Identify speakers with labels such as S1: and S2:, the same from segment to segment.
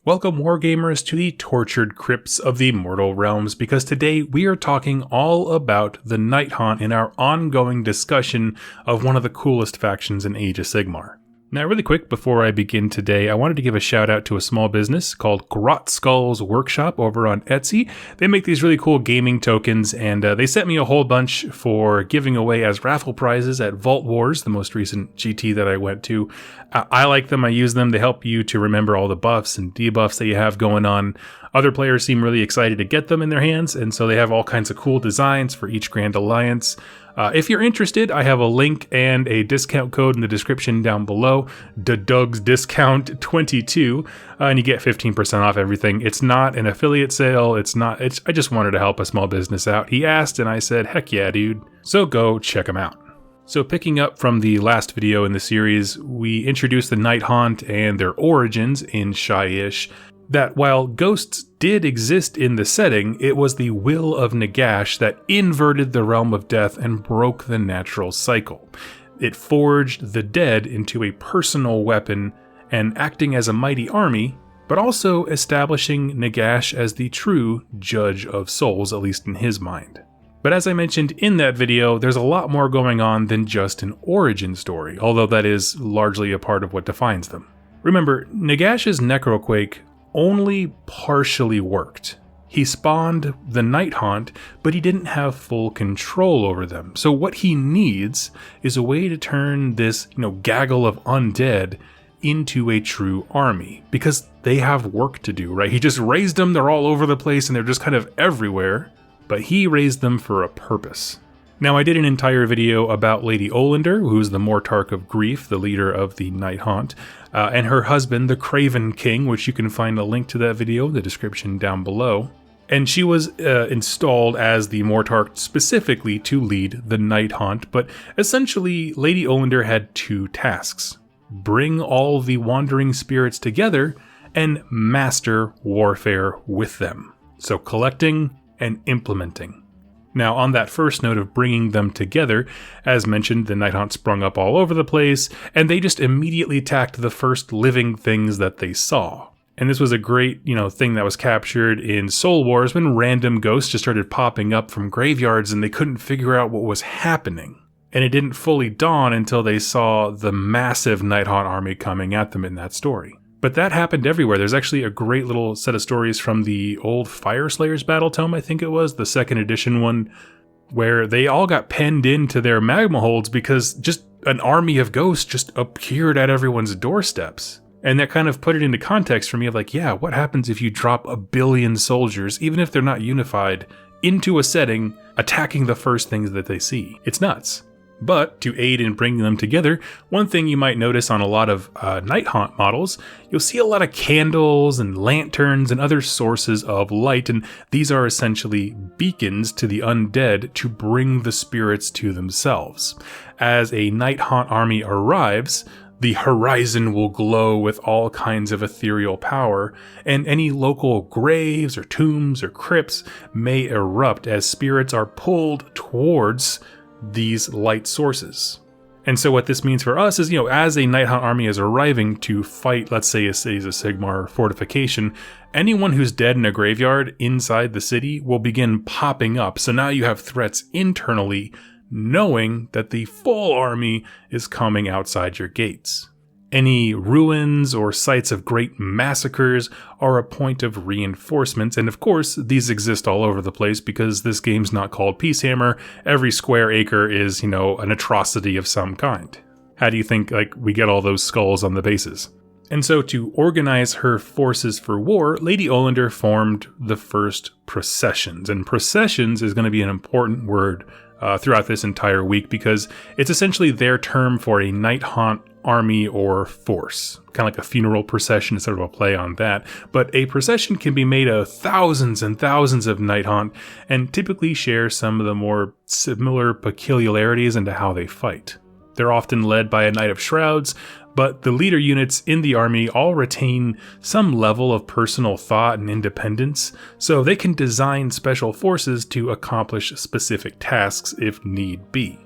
S1: Welcome Wargamers to the tortured crypts of the mortal realms, because today we are talking all about the Nighthaunt in our ongoing discussion of one of the coolest factions in Age of Sigmar. Now really quick, before I begin today, I wanted to give a shout out to a small business called Grot Skull's Workshop over on Etsy. They make these really cool gaming tokens, and they sent me a whole bunch for giving away as raffle prizes at Vault Wars, the most recent GT that I went to. I like them, I use them, they help you to remember all the buffs and debuffs that you have going on. Other players seem really excited to get them in their hands, and so they have all kinds of cool designs for each Grand Alliance. If you're interested, I have a link and a discount code in the description down below, Doug's Discount 22, and you get 15% off everything. It's not an affiliate sale, I just wanted to help a small business out. He asked and I said, heck yeah, dude. So go check them out. So picking up from the last video in the series, we introduced the Nighthaunt and their origins in Shyish. That while ghosts did exist in the setting, it was the will of Nagash that inverted the realm of death and broke the natural cycle. It forged the dead into a personal weapon and acting as a mighty army, but also establishing Nagash as the true judge of souls, at least in his mind. But as I mentioned in that video, there's a lot more going on than just an origin story, although that is largely a part of what defines them. Remember, Nagash's Necroquake only partially worked. He spawned the Nighthaunt, but he didn't have full control over them. So what he needs is a way to turn this, gaggle of undead into a true army, because they have work to do, right? He just raised them, they're all over the place, and they're just kind of everywhere, but he raised them for a purpose. Now, I did an entire video about Lady Olander, who's the Mortarch of Grief, the leader of the Nighthaunt, and her husband, the Craven King, which you can find a link to that video in the description down below. And she was installed as the Mortarch specifically to lead the Nighthaunt, but essentially Lady Olander had two tasks: bring all the wandering spirits together and master warfare with them. So collecting and implementing. Now, on that first note of bringing them together, as mentioned, the Nighthaunt sprung up all over the place, and they just immediately attacked the first living things that they saw. And this was a great, thing that was captured in Soul Wars when random ghosts just started popping up from graveyards and they couldn't figure out what was happening. And it didn't fully dawn until they saw the massive Nighthaunt army coming at them in that story. But that happened everywhere. There's actually a great little set of stories from the old Fire Slayers Battle Tome, I think it was, the second edition one, where they all got penned into their magma holds because just an army of ghosts just appeared at everyone's doorsteps. And that kind of put it into context for me of what happens if you drop 1 billion soldiers, even if they're not unified, into a setting, attacking the first things that they see? It's nuts. But to aid in bringing them together, one thing you might notice on a lot of Nighthaunt models, you'll see a lot of candles and lanterns and other sources of light, and these are essentially beacons to the undead to bring the spirits to themselves. As a Nighthaunt army arrives, the horizon will glow with all kinds of ethereal power, and any local graves or tombs or crypts may erupt as spirits are pulled towards these light sources. And so what this means for us is, as a Nighthaunt army is arriving to fight, let's say a Sigmar fortification, anyone who's dead in a graveyard inside the city will begin popping up. So now you have threats internally, knowing that the full army is coming outside your gates. Any ruins or sites of great massacres are a point of reinforcements, and of course, these exist all over the place because this game's not called Peacehammer. Every square acre is, an atrocity of some kind. How do you think, we get all those skulls on the bases? And so to organize her forces for war, Lady Olander formed the first Processions, and Processions is going to be an important word throughout this entire week because it's essentially their term for a Nighthaunt army or force. Kind of like a funeral procession is sort of a play on that. But a procession can be made of thousands and thousands of Nighthaunt and typically share some of the more similar peculiarities into how they fight. They're often led by a Knight of Shrouds, but the leader units in the army all retain some level of personal thought and independence, so they can design special forces to accomplish specific tasks if need be.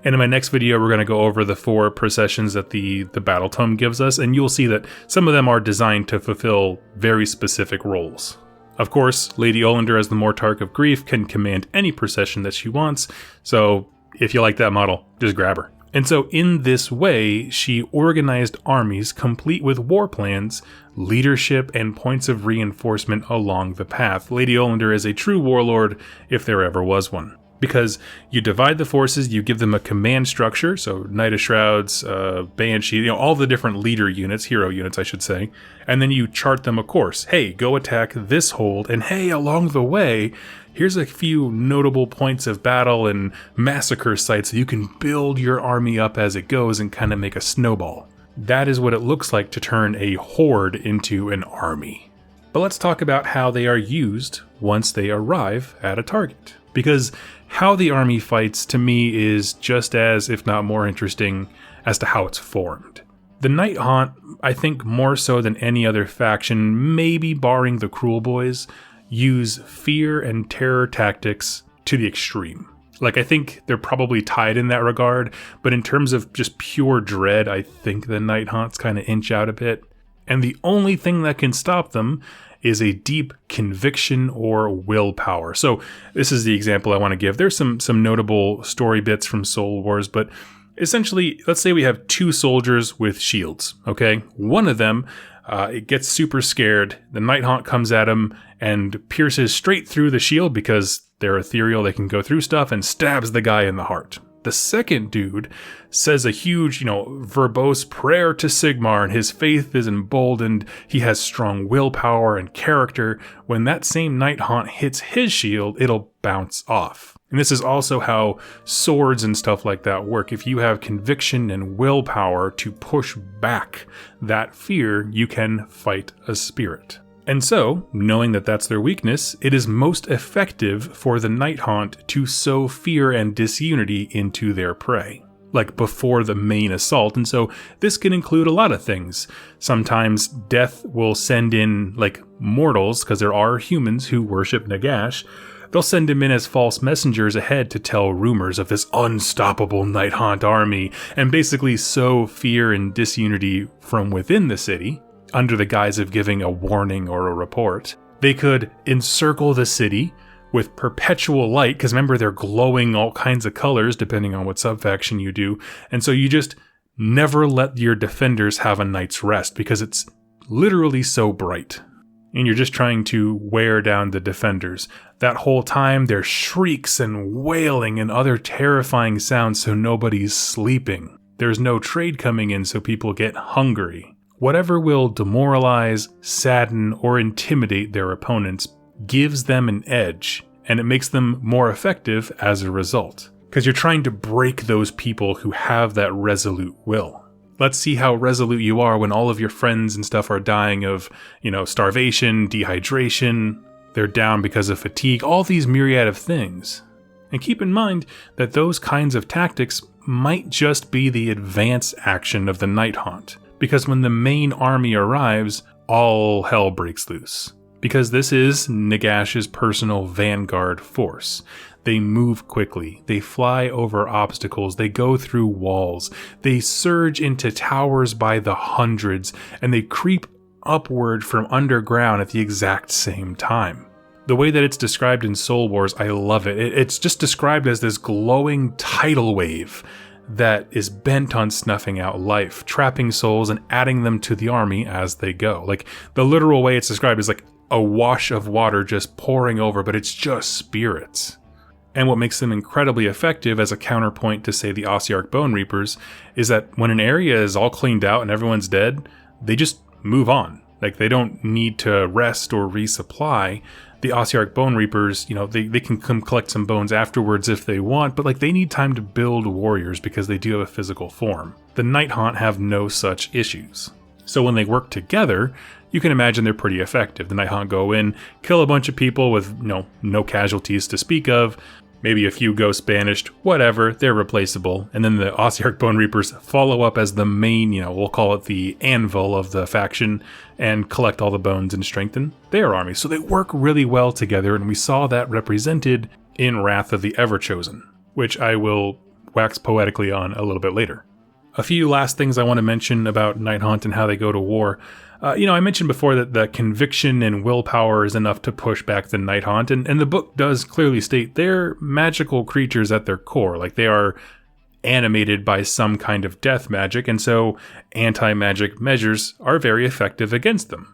S1: And in my next video, we're going to go over the 4 processions that the Battle Tome gives us, and you'll see that some of them are designed to fulfill very specific roles. Of course, Lady Olander as the Mortarch of Grief can command any procession that she wants, so if you like that model, just grab her. And so in this way, she organized armies complete with war plans, leadership, and points of reinforcement along the path. Lady Olander is a true warlord if there ever was one. Because you divide the forces, you give them a command structure, so Knight of Shrouds, Banshee, all the different leader units, hero units I should say, and then you chart them a course. Hey, go attack this hold, and hey, along the way, here's a few notable points of battle and massacre sites so you can build your army up as it goes and kind of make a snowball. That is what it looks like to turn a horde into an army. But let's talk about how they are used once they arrive at a target. Because how the army fights, to me, is just as, if not more interesting, as to how it's formed. The Nighthaunt, I think more so than any other faction, maybe barring the Cruel Boys, use fear and terror tactics to the extreme. Like, I think they're probably tied in that regard, but in terms of just pure dread, I think the Nighthaunts kind of inch out a bit. And the only thing that can stop them is a deep conviction or willpower. So this is the example I want to give. There's some notable story bits from Soul Wars, but essentially, let's say we have 2 soldiers with shields, okay? One of them, it gets super scared. The Nighthaunt comes at him and pierces straight through the shield because they're ethereal, they can go through stuff, and stabs the guy in the heart. The second dude says a huge, verbose prayer to Sigmar, and his faith is emboldened. He has strong willpower and character. When that same Nighthaunt hits his shield, it'll bounce off. And this is also how swords and stuff like that work. If you have conviction and willpower to push back that fear, you can fight a spirit. And so, knowing that that's their weakness, it is most effective for the Nighthaunt to sow fear and disunity into their prey, like before the main assault. And so this can include a lot of things. Sometimes Death will send in, like, mortals, because there are humans who worship Nagash. They'll send him in as false messengers ahead to tell rumors of this unstoppable Nighthaunt army, and basically sow fear and disunity from within the city, under the guise of giving a warning or a report. They could encircle the city with perpetual light, because remember, they're glowing all kinds of colors depending on what subfaction you do, and so you just never let your defenders have a night's rest because it's literally so bright. And you're just trying to wear down the defenders. That whole time, there's shrieks and wailing and other terrifying sounds, so nobody's sleeping. There's no trade coming in, so people get hungry. Whatever will demoralize, sadden, or intimidate their opponents gives them an edge, and it makes them more effective as a result. Because you're trying to break those people who have that resolute will. Let's see how resolute you are when all of your friends and stuff are dying of, starvation, dehydration, they're down because of fatigue, all these myriad of things. And keep in mind that those kinds of tactics might just be the advance action of the Nighthaunt. Because when the main army arrives, all hell breaks loose. Because this is Nagash's personal vanguard force. They move quickly, they fly over obstacles, they go through walls, they surge into towers by the hundreds, and they creep upward from underground at the exact same time. The way that it's described in Soul Wars, I love it. It's just described as this glowing tidal wave that is bent on snuffing out life, trapping souls and adding them to the army as they go. Like, the literal way it's described is like a wash of water just pouring over, but it's just spirits. And what makes them incredibly effective as a counterpoint to, say, the Ossiarch Bone Reapers is that when an area is all cleaned out and everyone's dead, they just move on. Like, they don't need to rest or resupply. The Ossiarch Bone Reapers, they can come collect some bones afterwards if they want, but they need time to build warriors because they do have a physical form. The Nighthaunt have no such issues. So when they work together, you can imagine they're pretty effective. The Nighthaunt go in, kill a bunch of people with no casualties to speak of, maybe a few ghosts banished, whatever, they're replaceable. And then the Ossiarch Bone Reapers follow up as the main, we'll call it the anvil of the faction, and collect all the bones and strengthen their army. So they work really well together, and we saw that represented in Wrath of the Everchosen, which I will wax poetically on a little bit later. A few last things I want to mention about Nighthaunt and how they go to war. I mentioned before that the conviction and willpower is enough to push back the Nighthaunt, and the book does clearly state they're magical creatures at their core. Like, they are animated by some kind of death magic, and so anti-magic measures are very effective against them.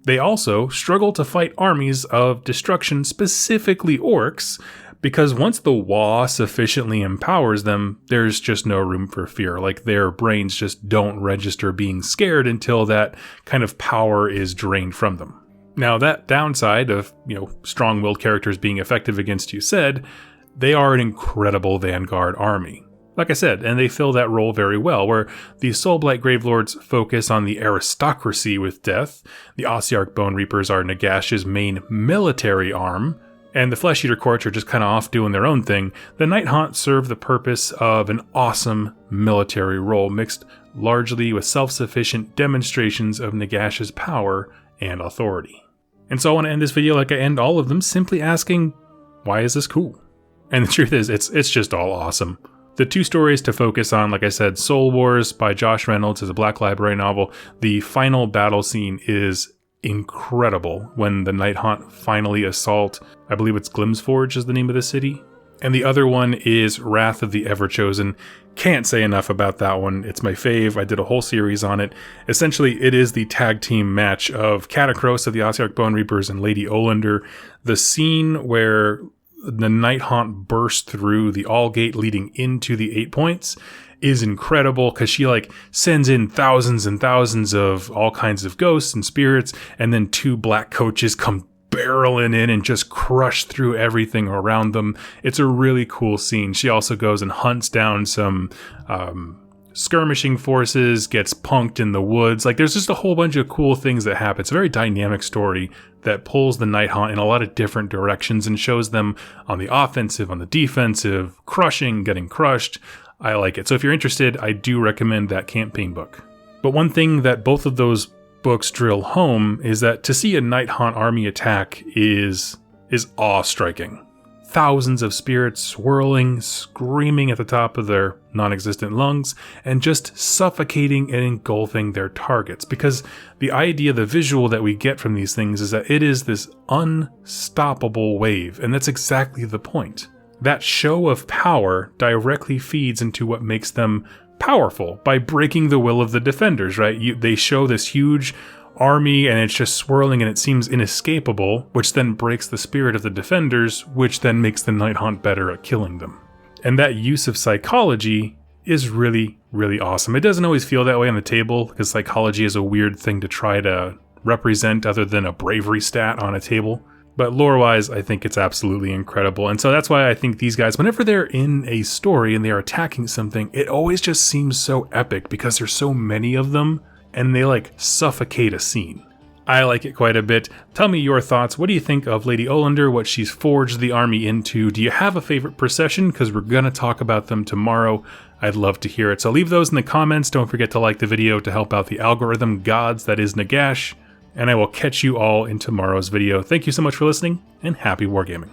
S1: They also struggle to fight armies of destruction, specifically orcs, because once the Wa sufficiently empowers them, there's just no room for fear. Like, their brains just don't register being scared until that kind of power is drained from them. Now, that downside of, strong-willed characters being effective against you said, they are an incredible vanguard army. Like I said, and they fill that role very well, where the Soulblight Gravelords focus on the aristocracy with death, the Ossiarch Bone Reapers are Nagash's main military arm, and the Flesh Eater Courts are just kind of off doing their own thing. The Nighthaunt serve the purpose of an awesome military role, mixed largely with self-sufficient demonstrations of Nagash's power and authority. And so I want to end this video like I end all of them, simply asking, why is this cool? And the truth is, it's just all awesome. The two stories to focus on, like I said, Soul Wars by Josh Reynolds is a Black Library novel. The final battle scene is incredible when the Nighthaunt finally assault, I believe it's Glimsforge is the name of the city. And the other one is Wrath of the Everchosen. Can't say enough about that one. It's my fave. I did a whole series on it. Essentially, it is the tag team match of Catacross of the Ossiarch Bone Reapers and Lady Olander. The scene where the Nighthaunt bursts through the All Gate leading into the 8 points is incredible, because she sends in thousands and thousands of all kinds of ghosts and spirits, and then two black coaches come barreling in and just crush through everything around them. It's a really cool scene. She also goes and hunts down some skirmishing forces, gets punked in the woods. There's just a whole bunch of cool things that happen. It's a very dynamic story that pulls the Nighthaunt in a lot of different directions and shows them on the offensive, on the defensive, crushing, getting crushed. I like it. So if you're interested, I do recommend that campaign book. But one thing that both of those books drill home is that to see a Nighthaunt army attack is awe-striking. Thousands of spirits swirling, screaming at the top of their non-existent lungs, and just suffocating and engulfing their targets. Because the idea, the visual that we get from these things is that it is this unstoppable wave, and that's exactly the point. That show of power directly feeds into what makes them powerful by breaking the will of the defenders, right? They show this huge army and it's just swirling and it seems inescapable, which then breaks the spirit of the defenders, which then makes the Nighthaunt better at killing them. And that use of psychology is really, really awesome. It doesn't always feel that way on the table, because psychology is a weird thing to try to represent other than a bravery stat on a table. But lore-wise, I think it's absolutely incredible. And so that's why I think these guys, whenever they're in a story and they're attacking something, it always just seems so epic because there's so many of them and they suffocate a scene. I like it quite a bit. Tell me your thoughts. What do you think of Lady Olander, what she's forged the army into? Do you have a favorite procession? Because we're going to talk about them tomorrow. I'd love to hear it. So leave those in the comments. Don't forget to like the video to help out the algorithm gods that is Nagash. And I will catch you all in tomorrow's video. Thank you so much for listening, and happy wargaming.